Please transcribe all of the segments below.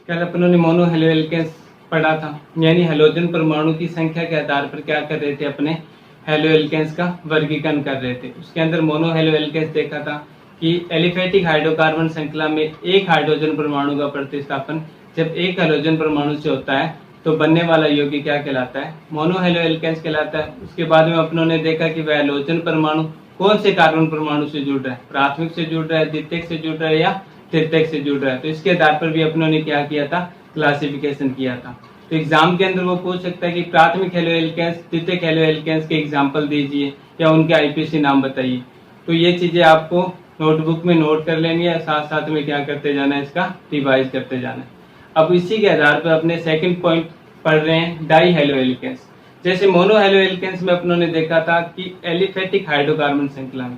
कल अपनों ने मोनो हेलो एल्केन्स पढ़ा था, यानी हेलोजन परमाणु की संख्या के आधार पर क्या कर रहे थे, अपने हेलो एल्केन्स का वर्गीकरण कर रहे थे। उसके अंदर मोनो हेलो एल्केन्स देखा था कि एलिफेटिक हाइड्रोकार्बन श्रृंखला में एक हाइड्रोजन परमाणु का प्रतिस्थापन जब एक हेलोजन परमाणु से होता है तो बनने वाला यौगिक क्या कहलाता है, मोनो हेलो एल्केन्स कहलाता है। उसके बाद में अपनों ने देखा कि वह हेलोजन परमाणु कौन से कार्बन परमाणु से जुड़ रहा है, प्राथमिक से जुड़ रहा है, द्वितीयक से जुड़ रहा है या तृतीयक से जुड़ रहा है। तो इसके आधार पर भी अपनों ने क्या किया था, क्लासिफिकेशन किया था। तो एग्जाम के अंदर वो पूछ सकता है कि प्राथमिक हेलो एल्केन्स, द्वितीयक हेलो एल्केन्स के एग्जाम्पल दीजिए या उनके आईपीसी नाम बताइए। तो ये चीजें आपको नोटबुक में नोट कर लेनी है, साथ साथ में क्या करते जाना है, इसका रिवाइज करते जाना है। अब इसी के आधार पर अपने सेकंड पॉइंट पढ़ रहे हैं, डाई हेलो एल्केन्स। जैसे मोनो हेलो एल्केन्स में अपनों ने देखा था कि एलिफेटिक हाइड्रोकार्बन श्रृंखला में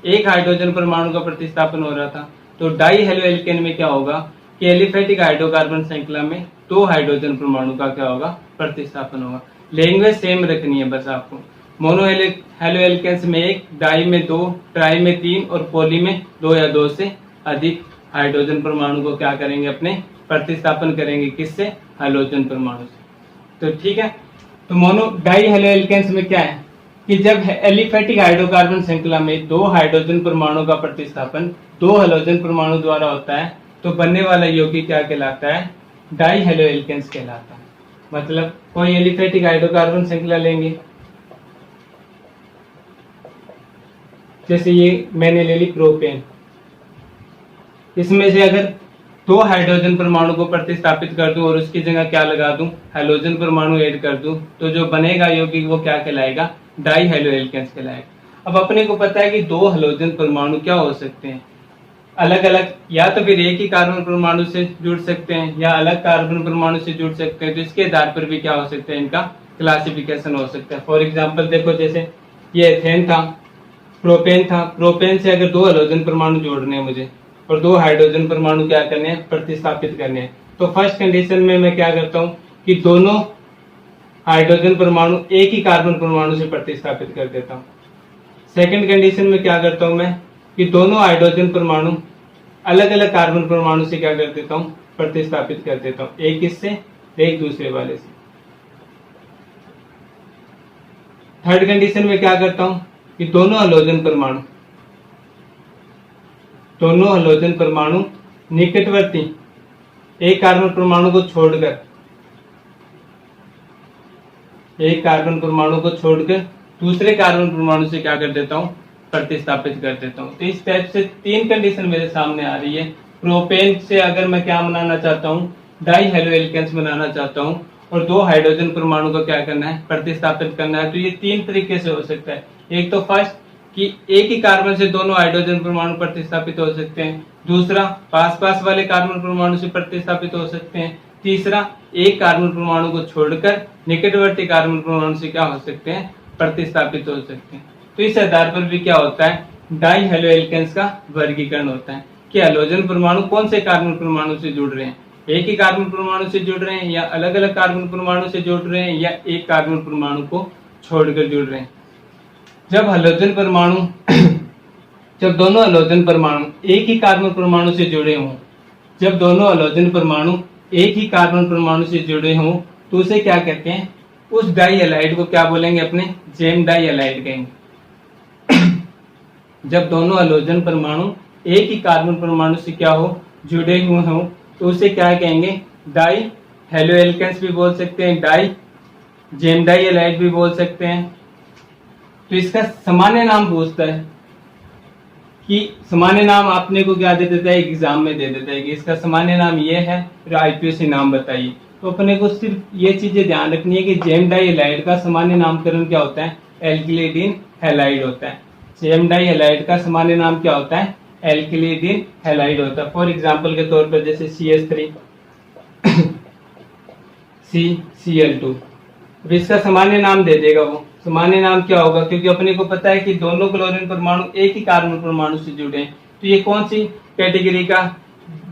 एक हाइड्रोजन परमाणु का प्रतिस्थापन हो रहा था, तो डाई हेलो एल्केन में क्या होगा कि एलिफेटिक हाइड्रोकार्बन श्रृंखला में दो हाइड्रोजन परमाणु का क्या होगा, प्रतिस्थापन होगा। लैंग्वेज सेम रखनी है बस आपको। मोनो हेलो एल्केन्स में एक, डाई में दो, ट्राई में तीन और पॉली में दो या दो से अधिक हाइड्रोजन परमाणु को क्या करेंगे, अपने प्रतिस्थापन करेंगे, किससे, हाइड्रोजन परमाणु से। तो ठीक है, तो मोनो डाई हेलो एल्केन्स में क्या है कि जब एलिफेटिक हाइड्रोकार्बन श्रृंखला में दो हाइड्रोजन परमाणु का प्रतिस्थापन दो हेलोजन परमाणु द्वारा होता है तो बनने वाला यौगिक क्या कहलाता है, डाई हेलो एल्केन्स कहलाता है। मतलब कोई एलिफेटिक हाइड्रोकार्बन श्रृंखला लेंगे, जैसे ये मैंने ले ली प्रोपेन, इसमें से अगर दो हाइड्रोजन परमाणु को प्रतिस्थापित कर दूं और उसकी जगह क्या लगा दूं, हेलोजन परमाणु ऐड कर दूं, तो जो बनेगा यौगिक वो क्या कहलाएगा, डाई हेलो एल्केन्स कहलाएगा। अब अपने को पता है कि दो हेलोजन परमाणु क्या हो सकते हैं, अलग अलग, या तो फिर एक ही कार्बन परमाणु से जुड़ सकते हैं या अलग कार्बन परमाणु से जुड़ सकते हैं। तो इसके आधार पर भी क्या हो सकता है, इनका क्लासिफिकेशन हो सकता है। फॉर एग्जाम्पल देखो, जैसे ये एथेन था, प्रोपेन था, प्रोपेन से अगर दो हेलोजन परमाणु जोड़ने हैं मुझे और दो हाइड्रोजन परमाणु क्या करने हैं, प्रतिस्थापित करने हैं, तो फर्स्ट कंडीशन में मैं क्या करता हूं कि दोनों हाइड्रोजन परमाणु एक ही कार्बन परमाणु से प्रतिस्थापित कर देता हूं। सेकंड कंडीशन में क्या करता हूं मैं कि दोनों हाइड्रोजन परमाणु अलग अलग कार्बन परमाणु से क्या कर देता हूं, प्रतिस्थापित कर देता हूं, एक इससे एक दूसरे वाले से। थर्ड कंडीशन में क्या करता हूं कि दोनों हेलोजन परमाणु निकटवर्ती एक कार्बन परमाणु को छोड़कर दूसरे कार्बन परमाणु से क्या कर देता हूं, प्रतिस्थापित कर देता हूं। तो इस टाइप से तीन कंडीशन मेरे सामने आ रही है। प्रोपेन से अगर मैं क्या बनाना चाहता हूं, डाई हेलो एल्केन्स बनाना चाहता हूं और दो हाइड्रोजन परमाणु को क्या करना है, प्रतिस्थापित करना है, तो ये तीन तरीके से हो सकता है। एक तो फर्स्ट कि एक ही कार्बन से दोनों हाइड्रोजन परमाणु प्रतिस्थापित हो सकते हैं, दूसरा पास पास वाले कार्बन परमाणु से प्रतिस्थापित हो सकते हैं, तीसरा एक कार्बन परमाणु को छोड़कर निकटवर्ती कार्बन परमाणु से क्या हो सकते हैं, प्रतिस्थापित हो सकते हैं। तो इस आधार पर भी क्या होता है, डाई हेलो एल्केन्स का वर्गीकरण होता है कि हेलोजन परमाणु कौन से कार्बन परमाणु से जुड़ रहे हैं, एक ही कार्बन परमाणु से जुड़ रहे हैं या अलग अलग कार्बन परमाणु से जुड़ रहे हैं या एक कार्बन परमाणु को छोड़कर जुड़ रहे हैं। जब दोनों हेलोजन परमाणु एक ही कार्बन परमाणु से जुड़े हों, तो उसे क्या कहते हैं, उस डाई हैलाइड को क्या बोलेंगे, अपने जेम डाई हैलाइड कहेंगे। जब दोनों हेलोजन परमाणु एक ही कार्बन परमाणु से क्या हो, जुड़े हुए हों, तो उसे क्या कहेंगे, डाई हेलो एल्केन्स भी बोल सकते हैं, डाई जेम डाई हैलाइड भी बोल सकते हैं। तो इसका सामान्य नाम पूछता है कि सामान्य नाम आपने को क्या दे देता है, एग्जाम में दे देता है कि इसका सामान्य नाम ये है, फिर आईपीसी नाम बताइए। तो अपने को सिर्फ ये चीजें ध्यान रखनी है कि जेम डाई हैलाइड का सामान्य नामकरण क्या होता है, एल्किलिडीन हैलाइड होता है। जेम डाई हैलाइड का सामान्य नाम क्या होता है, एल्किलिडीन हैलाइड होता है। फॉर एग्जाम्पल के तौर पर जैसे CH3 CCl2, इसका सामान्य नाम दे देगा वो। सामान्य नाम क्या होगा, क्योंकि अपने को पता है कि दोनों क्लोरीन परमाणु एक ही कार्बन परमाणु से जुड़े हैं, तो ये कौन सी कैटेगरी का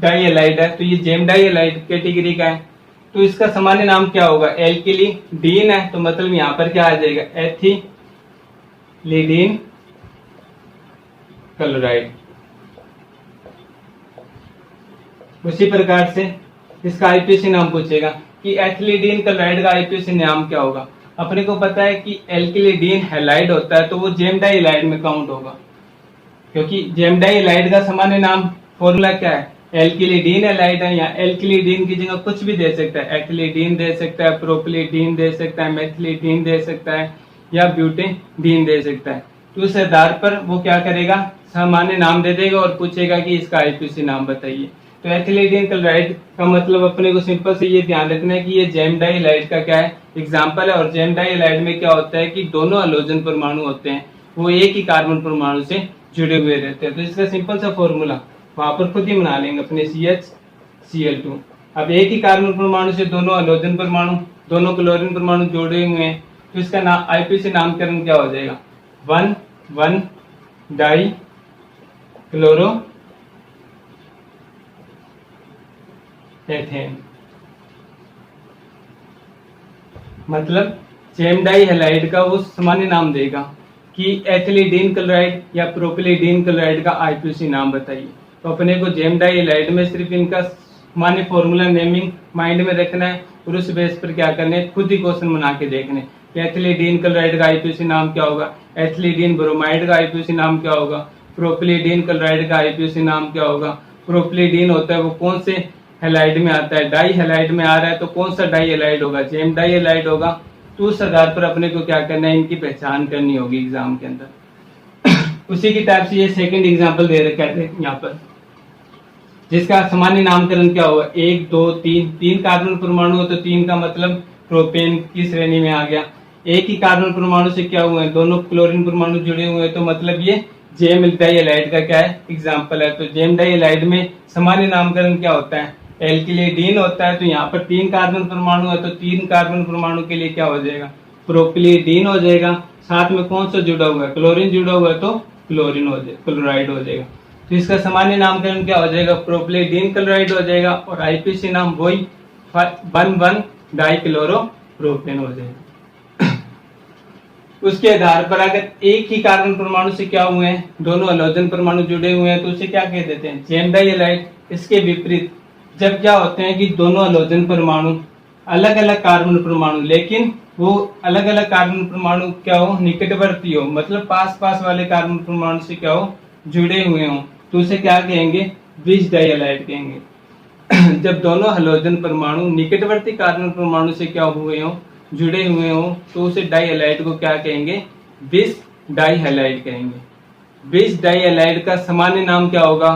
डाई हैलाइड है, तो ये जेम डाई हैलाइड कैटेगरी का है। तो इसका सामान्य नाम क्या होगा, एल्किलिडीन है, तो मतलब यहाँ पर क्या आ जाएगा, एथिलीडीन क्लोराइड। उसी प्रकार से इसका आईपीसी नाम पूछेगा कि एथिलीडीन क्लोराइड का आईपीसी नाम क्या होगा। अपने को पता है कि एल्किलीडीन हैलाइड होता है तो वो जेमडाइलाइड में काउंट होगा, क्योंकि जेमडाइलाइड का सामान्य नाम फॉर्मूला क्या है, एल्किलीडीन हैलाइड है। या एल्किलीडीन की जगह कुछ भी दे सकता है, एथिलीडीन दे सकता है, प्रोपिलीडीन दे सकता है, मेथिलीडीन दे सकता है या ब्यूटेडीन दे सकता है। तो उस आधार पर वो क्या करेगा, सामान्य नाम दे देगा और पूछेगा कि इसका आईपीसी नाम बताइए। तो एथिलीडीन क्लोराइड का मतलब अपने को सिंपल से ये ध्यान रखना है कि ये जेमडाइलाइड का क्या है, एग्जाम्पल है। और जेमडाइलाइड में क्या होता है कि दोनों हाइड्रोजन परमाणु होते हैं वो एक ही कार्बन परमाणु से जुड़े हुए रहते हैं। तो इसका सिंपल सा फॉर्मूला वहां पर खुद ही बना लेंगे अपने CH Cl2। अब एक ही कार्बन परमाणु से दोनों हाइड्रोजन परमाणु, दोनों क्लोरीन परमाणु जोड़े हुए हैं, तो इसका नाम आईपीसी नामकरण क्या हो जाएगा, 1,1 डाई क्लोरो एथेन। मतलब जेमडाई हैलाइड का वो सामान्य नाम देगा कि एथिलीडीन क्लोराइड या प्रोपिलीडीन क्लोराइड का आईपीसी नाम बताइए। तो अपने को जेमडाई हैलाइड में सिर्फ इनका सामान्य फॉर्मूला नेमिंग माइंड में रखना है और उस बेस पर क्या करना है, खुद ही क्वेश्चन बना के देखने कि एथिलीडीन क्लोराइड का आईपीसी नाम क्या होगा, एथिलीडीन ब्रोमाइड का आईपीसी नाम क्या होगा, प्रोपिलीडीन क्लोराइड का आईपीसी नाम क्या होगा। प्रोपिलीडीन होता है वो कौन से हैलाइड में आता है, डाई हैलाइड में आ रहा है तो कौन सा डाई हैलाइड होगा, जेमडाई हैलाइड होगा। तो उस आधार पर अपने को क्या करना है, इनकी पहचान करनी होगी एग्जाम के अंदर। उसी की टाइप से ये सेकंड एग्जांपल दे रखा है यहाँ पर, जिसका सामान्य नामकरण क्या होगा, 1 2 3, 3 कार्बन परमाणु हो तो 3 का मतलब प्रोपेन की श्रेणी में आ गया। एक ही कार्बन परमाणु से क्या हुए हैं, दोनों क्लोरीन परमाणु जुड़े हुए हैं तो मतलब ये जेमडाइलाइड का क्या है, एग्जाम्पल है। तो जेमडाइलाइड में सामान्य नामकरण क्या होता है, एल्किलीडीन होता है। तो यहाँ पर 3 कार्बन परमाणु है तो 3 कार्बन परमाणु के लिए क्या हो जाएगा, प्रोपिलीडीन हो जाएगा। साथ में कौन सा जुड़ा हुआ है, क्लोरीन जुड़ा हुआ है तो क्लोरीन हो जाएगा, क्लोराइड हो जाएगा। तो इसका सामान्य नामकरण क्या हो जाएगा, प्रोपिलीडीन क्लोराइड हो जाएगा और आईपीसी नाम वही 1,1 डाइक्लोरो प्रोपेन हो जाएगा। उसके आधार पर अगर एक ही कार्बन परमाणु से क्या हुए हैं, दोनों हाइड्रोजन परमाणु जुड़े हुए हैं तो उसे क्या कह देते हैं, जेमडाइलाइड। इसके विपरीत जब क्या होते हैं कि दोनों हाइड्रोजन परमाणु अलग अलग कार्बन परमाणु, लेकिन वो अलग अलग कार्बन परमाणु क्या हो, निकटवर्ती हो, मतलब पास पास वाले कार्बन परमाणु से क्या हो, जुड़े हुए हो, तो उसे क्या कहेंगे, विश डाइलाइड कहेंगे। जब दोनों हाइड्रोजन परमाणु निकटवर्ती कार्बन परमाणु से क्या हुए हो, जुड़े हुए हो, तो उसे डाइहैलाइड को क्या कहेंगे, विश डाइहैलाइड कहेंगे। विश डाइहैलाइड का सामान्य नाम क्या होगा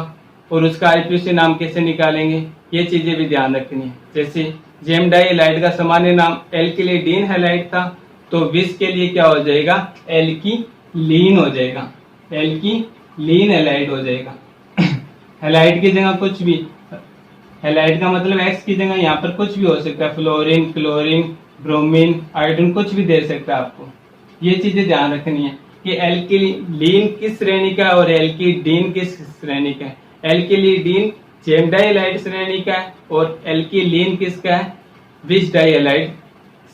और उसका आईपीसी नाम कैसे निकालेंगे, ये चीजें भी ध्यान रखनी है। जैसे जेमडाइहैलाइड का सामान्य नाम एल्किलीडीन हैलाइड था तो विश के लिए क्या हो जाएगा, एल्कीलीन हो जाएगा, एल्कीलीन हैलाइड हो जाएगा। हैलाइड की जगह कुछ भी, हैलाइड का मतलब एक्स की जगह यहाँ पर कुछ भी हो सकता है, फ्लोरीन, क्लोरीन, ब्रोमीन, आयोडीन, कुछ भी दे सकता है आपको। ये चीजें ध्यान रखनी है कि एल्किलीन किस श्रेणी का है और एल्कीडीन किस श्रेणी का है। एल्किलीडीन जेमडाइलाइड श्रेणी का है और एल्कीलीन किसका है, विश डाइहैलाइड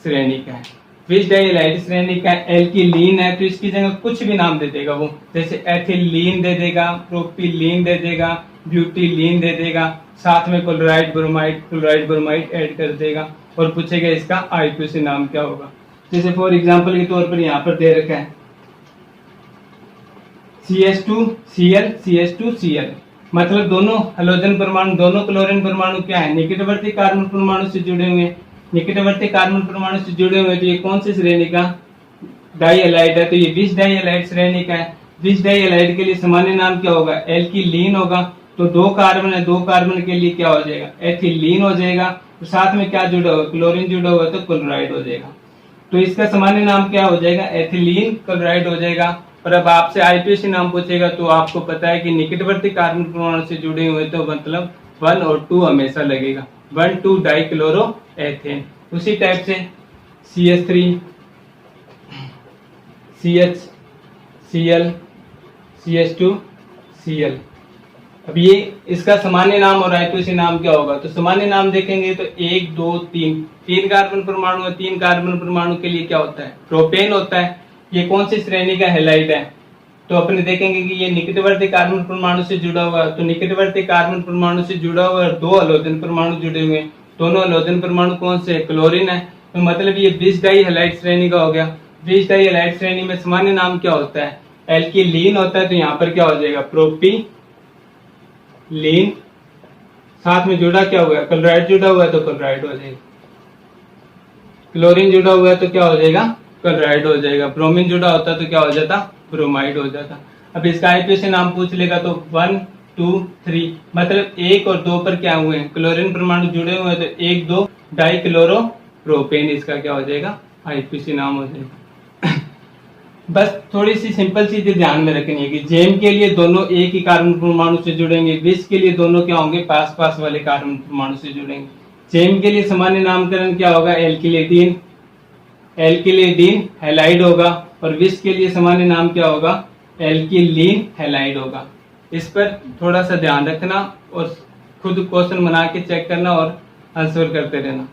श्रेणी का है। विश डाइहैलाइड श्रेणी का एल्कीलीन है तो इसकी जगह कुछ भी नाम दे देगा वो, जैसे एथिलीन दे देगा, प्रोपिलीन दे देगा, ब्यूटिलीन दे देगा, साथ में क्लोराइड ब्रोमाइड ऐड कर देगा और पूछेगा इसका आईपीसी नाम क्या होगा। जैसे फॉर एग्जांपल के तौर पर यहाँ पर दे रखा है CH2Cl CH2Cl, मतलब दोनों हाइड्रोजन परमाणु, दोनों क्लोरीन परमाणु क्या है, निकटवर्ती कार्बन परमाणु से जुड़े हुए हैं। निकटवर्ती कार्बन परमाणु से जुड़े हुए तो ये कौन सी श्रेणी का डाइहैलाइड है, तो ये विश डाइहैलाइड श्रेणी का है। विश डाइहैलाइड के लिए सामान्य नाम क्या होगा, एल्कीलीन होगा। तो 2 कार्बन है, 2 कार्बन के लिए क्या हो जाएगा, एथिलीन हो जाएगा। तो साथ में क्या जुड़ा हुआ, क्लोरीन जुड़ा हुआ तो क्लोराइड हो जाएगा। तो इसका सामान्य नाम क्या हो जाएगा, एथिलीन क्लोराइड हो जाएगा। और अब आपसे आईपीसी नाम पूछेगा तो आपको पता है कि निकटवर्ती कार्बन परमाणु से जुड़े हुए तो मतलब 1 और 2 हमेशा लगेगा, 1,2 डाइक्लोरो एथेन। उसी टाइप से CH3 CHCl CH2Cl। अब ये इसका सामान्य नाम और आईपीसी नाम क्या होगा, तो सामान्य नाम देखेंगे तो 1 2 3, 3 कार्बन परमाणु है, 3 कार्बन परमाणु के लिए क्या होता है, प्रोपेन होता है। ये कौन सी श्रेणी का हैलाइड है, तो अपने देखेंगे कि ये निकटवर्ती कार्बन परमाणु से जुड़ा हुआ है। तो निकटवर्ती कार्बन परमाणु से जुड़ा हुआ है, 2 हाइड्रोजन परमाणु जुड़े हुए हैं दोनों हैलोजन परमाणु कौन से, क्लोरीन है, तो मतलब ये विस डाई हैलाइड श्रेणी का हो गया। विस डाई हैलाइड श्रेणी में सामान्य नाम क्या होता है, एल्किलीन होता है, तो यहाँ पर क्या हो जाएगा, प्रोपीलीन। साथ में जुड़ा क्या हुआ है, क्लोराइड जुड़ा हुआ है तो क्लोराइड हो जाएगा। क्लोरीन जुड़ा हुआ है तो क्या हो जाएगा, क्लोराइड हो जाएगा। ब्रोमीन जुड़ा होता तो क्या हो जाता, ब्रोमाइड हो जाता। अब इसका आईपीसी नाम पूछ लेगा तो 1 2 3 मतलब 1 और 2 पर क्या हुए हैं, क्लोरीन परमाणु जुड़े हुए हैं, तो 1 2 डाई क्लोरो प्रोपेन, इसका क्या हो जाएगा, आईपीसी नाम हो जाएगा। बस थोड़ी सी सिंपल चीजें ध्यान में रखनी है कि जेम के लिए दोनों एक ही कार्बन परमाणु से जुड़ेंगे, विस के लिए दोनों क्या होंगे, पास पास वाले कार्बन परमाणु से जुड़ेंगे। जेम के लिए सामान्य नामकरण क्या होगा, एल्किलेडीन, एल्किलेडीन हैलाइड होगा, और विस के लिए सामान्य नाम क्या होगा, एल्किलीन हैलाइड होगा। इस पर थोड़ा सा ध्यान रखना और खुद क्वेश्चन बना के चेक करना और आंसर करते रहना।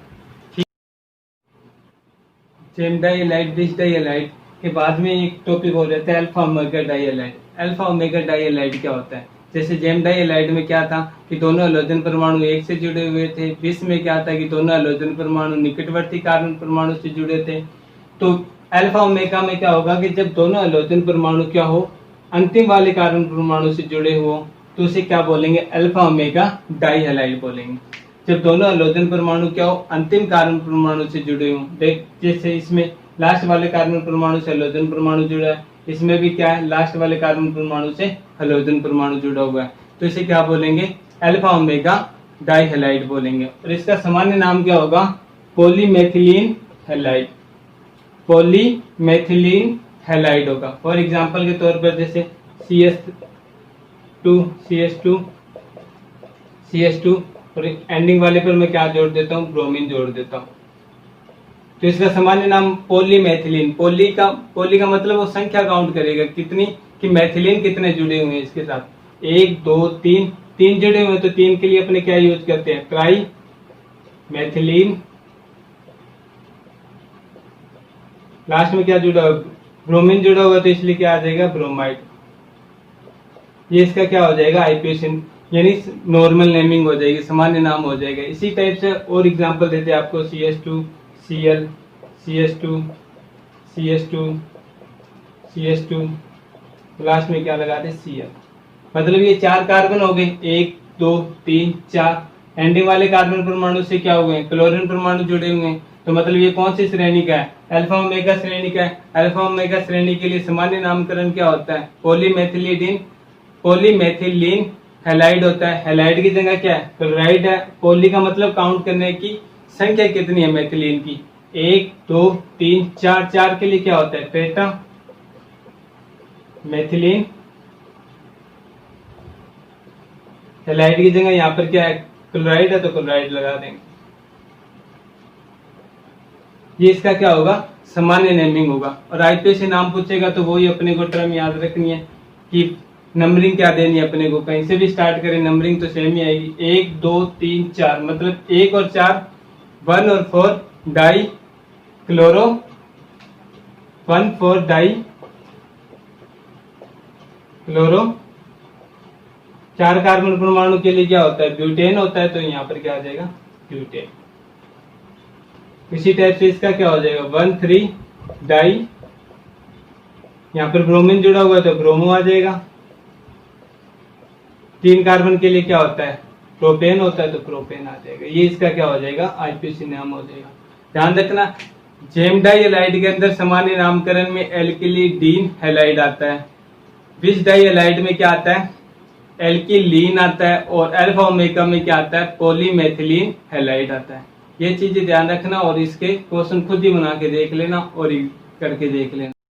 जेम डाई हैलाइड, विस डाई हैलाइड के बाद में एक टॉपिक हो जाता है alpha omega die halide. Alpha omega die halide क्या होता है, जैसे जेम डाई हैलाइड में क्या था कि दोनों हैलोजन परमाणु एक से जुड़े हुए थे, विस में क्या था कि दोनों हैलोजन परमाणु निकटवर्ती कार्बन परमाणु से जुड़े थे। तो अल्फा ओमेगा में क्या होगा कि जब दोनों हैलोजन परमाणु क्या हो, अंतिम वाले कार्बन परमाणु से जुड़े हो, तो उसे क्या बोलेंगे, अल्फा ओमेगा डाई हैलाइड बोलेंगे। जब दोनों हैलोजन परमाणु क्या हो, अंतिम कार्बन परमाणु से जुड़े हो, देख जैसे इसमें लास्ट वाले कार्बन परमाणु से हैलोजन परमाणु जुड़ा है, इसमें भी क्या है, लास्ट वाले कार्बन परमाणु से हैलोजन परमाणु जुड़ा हुआ है, तो इसे क्या बोलेंगे, अल्फा ओमेगा डाई हैलाइड बोलेंगे। और इसका सामान्य नाम क्या होगा, पॉलीमेथिलीन हैलाइड, पॉलीमेथिलीन हैलाइड होगा। फॉर एग्जांपल के तौर पर जैसे CH2 और एंडिंग वाले पर मैं क्या जोड़ देता हूँ, ब्रोमीन जोड़ देता हूँ, तो इसका सामान्य नाम पॉलीमेथिलीन। पॉली का मतलब वो संख्या काउंट करेगा कितनी, कि मेथिलीन कितने जुड़े हुए हैं इसके साथ, 1 2 3 3 जुड़े हुए हैं, तो 3 के लिए अपने क्या यूज करते हैं, ट्राई मेथिलीन। लास्ट में क्या जुड़ा हुआ, ब्रोमीन जुड़ा हुआ, तो इसलिए क्या आ जाएगा, ब्रोमाइड। ये इसका क्या हो जाएगा, आईपीएस यानी नॉर्मल नेमिंग हो जाएगी, सामान्य नाम हो जाएगा। इसी टाइप से और एग्जांपल देते हैं आपको, CH2 Cl, CH2 CH2 CH2, last में क्या लगा दे, Cl। मतलब ये 4 कार्बन हो गए, 1 2 3 4, एंडिंग वाले कार्बन परमाणु से क्या हुए हैं, क्लोरीन परमाणु जुड़े हुए हैं, तो मतलब ये कौन सी श्रेणी का है, अल्फा ओमेगा श्रेणी का है। अल्फा ओमेगा श्रेणी के लिए सामान्य नामकरण क्या होता है, पॉलीमेथिलीन हैलाइड होता है। हैलाइड की जगह क्या है, क्लोराइड है। पॉली का मतलब काउंट करने की संख्या कितनी है मेथिलीन की, 1 2 3 4, 4 के लिए क्या होता है, पेटा मेथिलीन। हैलाइड की जगह यहाँ पर क्या है, क्लोराइड है, तो क्लोराइड लगा देंगे। ये इसका क्या होगा, सामान्य नेमिंग होगा। और आईपीएस नाम पूछेगा तो वही अपने को टर्म याद रखनी है कि नंबरिंग क्या देनी है अपने को, कहीं से भी स्टार्ट करें नंबरिंग तो सेम ही आएगी, 1 2 3 4 मतलब 1 और 4, 1 और 4 die chloro, 1 4 die chloro. 4 carbon परमाणु के लिए क्या होता है, ब्यूटेन होता है, तो यहाँ पर क्या आ जाएगा, ब्यूटेन। इसी टाइप से इसका क्या हो जाएगा, 1 3 डाई, यहाँ पर ब्रोमीन जुड़ा हुआ है तो ब्रोमो आ जाएगा। 3 कार्बन के लिए क्या होता है, प्रोपेन होता है, तो प्रोपेन आ जाएगा। ये इसका क्या हो जाएगा, आईपीसी नाम हो जाएगा। ध्यान रखना, जेम डाई हैलाइड के अंदर सामान्य नामकरण में एल्किलीडीन हैलाइड आता है, विस डाई हैलाइड में क्या आता है, एल्किलीन आता है, और अल्फा ओमेगा में क्या आता है, पॉलीमेथिलीन हैलाइड आता है। ये चीजें ध्यान रखना और इसके क्वेश्चन खुद ही बना के देख लेना और करके देख लेना।